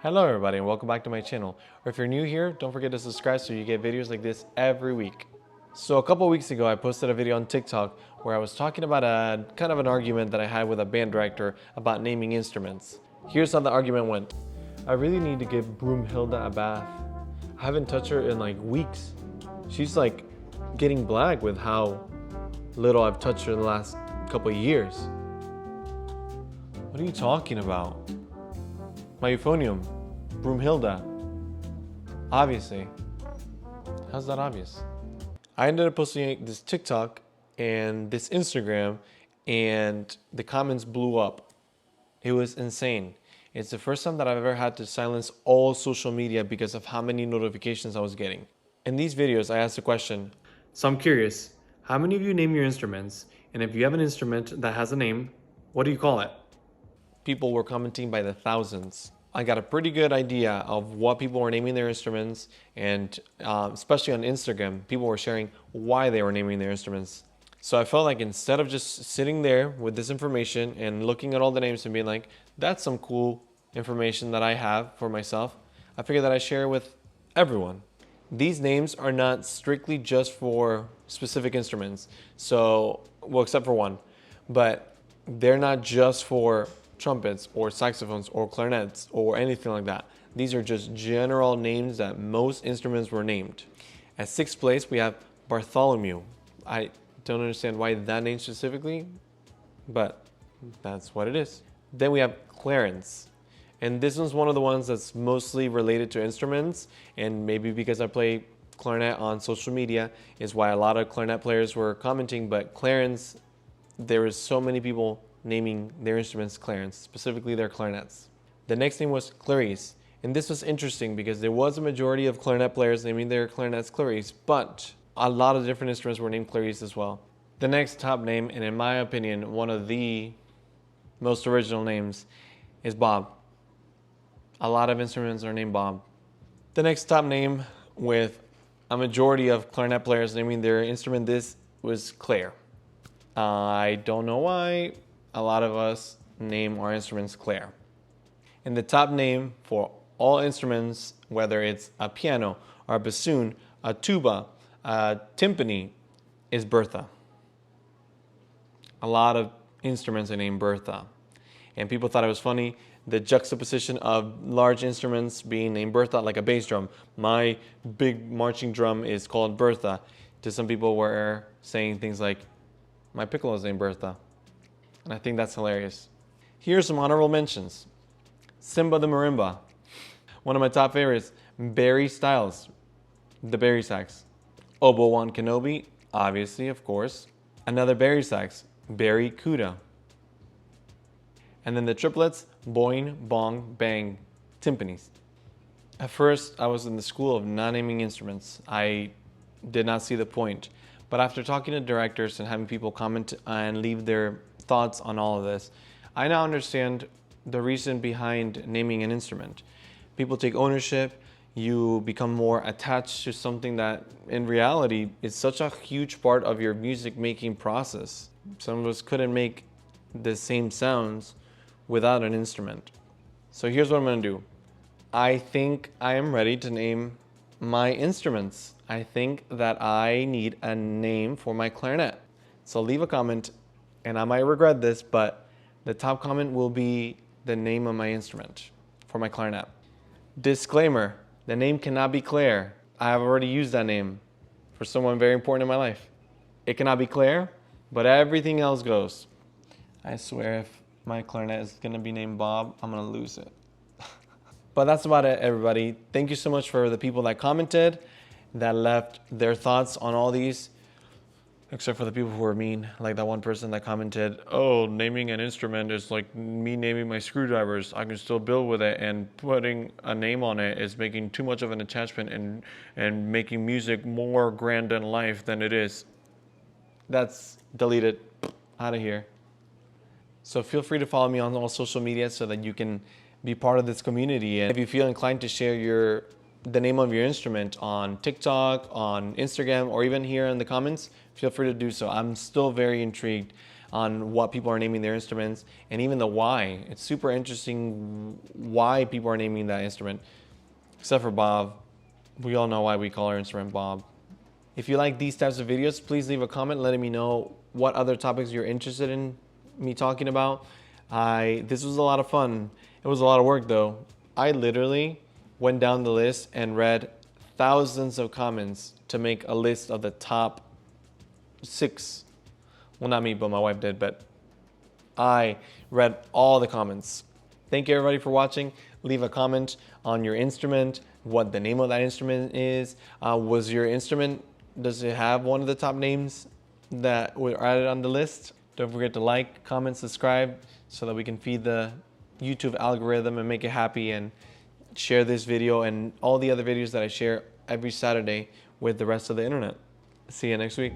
Hello everybody and welcome back to my channel. Or if you're new here, don't forget to subscribe so you get videos like this every week. So a couple weeks ago I posted a video on TikTok where I was talking about a kind of an argument that I had with a band director about naming instruments. Here's how the argument went. I really need to give Broomhilda a bath. I haven't touched her in like weeks. She's like getting black with how little I've touched her the last couple of years. What are you talking about? My euphonium, Broomhilda. Obviously. How's that obvious? I ended up posting this TikTok and this Instagram and the comments blew up. It was insane. It's the first time that I've ever had to silence all social media because of how many notifications I was getting. In these videos, I asked the question, so I'm curious, how many of you name your instruments? And if you have an instrument that has a name, what do you call it? People were commenting by the thousands. I got a pretty good idea of what people were naming their instruments, and especially on Instagram, people were sharing why they were naming their instruments. So I felt like instead of just sitting there with this information and looking at all the names and being like, that's some cool information that I have for myself, I figured that I share it with everyone. These names are not strictly just for specific instruments. So, well, except for one, but they're not just for trumpets or saxophones or clarinets or anything like that. These are just general names that most instruments were named. At sixth place, we have Bartholomew. I don't understand why that name specifically, but that's what it is. Then we have Clarence. And this one's one of the ones that's mostly related to instruments, and maybe because I play clarinet on social media is why a lot of clarinet players were commenting, but Clarence, there was so many people naming their instruments Clarence, specifically their clarinets. The next name was Clarice, and this was interesting because there was a majority of clarinet players naming their clarinets Clarice, but a lot of different instruments were named Clarice as well. The next top name, and in my opinion, one of the most original names, is Bob. A lot of instruments are named Bob. The next top name, with a majority of clarinet players naming their instrument, this was Claire. I don't know why. A lot of us name our instruments Claire. And the top name for all instruments, whether it's a piano or a bassoon, a tuba, a timpani, is Bertha. A lot of instruments are named Bertha. And people thought it was funny, the juxtaposition of large instruments being named Bertha, like a bass drum. My big marching drum is called Bertha. To some people were saying things like, my piccolo is named Bertha. And I think that's hilarious. Here's some honorable mentions. Simba the Marimba. One of my top favorites, Barry Styles, the Barry sax. Obi-Wan Kenobi, obviously, of course. Another Barry sax, Barry Kuda. And then the triplets, Boing, Bong, Bang, timpanis. At first, I was in the school of not naming instruments. I did not see the point. But after talking to directors and having people comment and leave their thoughts on all of this, I now understand the reason behind naming an instrument. People take ownership, you become more attached to something that in reality is such a huge part of your music making process. Some of us couldn't make the same sounds without an instrument. So here's what I'm gonna do. I think I am ready to name my instruments. I think that I need a name for my clarinet. So leave a comment, and I might regret this, but the top comment will be the name of my instrument for my clarinet. Disclaimer, the name cannot be Claire. I have already used that name for someone very important in my life. It cannot be Claire, but everything else goes. I swear if my clarinet is gonna be named Bob, I'm gonna lose it. But that's about it, everybody. Thank you so much for the people that commented, that left their thoughts on all these, except for the people who were mean, like that one person that commented, oh, naming an instrument is like me naming my screwdrivers. I can still build with it, and putting a name on it is making too much of an attachment and making music more grand in life than it is. That's deleted, out of here. So feel free to follow me on all social media so that you can be part of this community. And if you feel inclined to share the name of your instrument on TikTok, on Instagram, or even here in the comments, feel free to do so. I'm still very intrigued on what people are naming their instruments and even the why. It's super interesting why people are naming that instrument. Except for Bob. We all know why we call our instrument Bob. If you like these types of videos, please leave a comment letting me know what other topics you're interested in me talking about. This was a lot of fun. It was a lot of work though. I literally went down the list and read thousands of comments to make a list of the top 6. Well, not me, but my wife did, but I read all the comments. Thank you everybody for watching. Leave a comment on your instrument, what the name of that instrument is. Was your instrument, does it have one of the top names that were added on the list? Don't forget to like, comment, subscribe so that we can feed the YouTube algorithm and make it happy, and share this video and all the other videos that I share every Saturday with the rest of the internet. See you next week.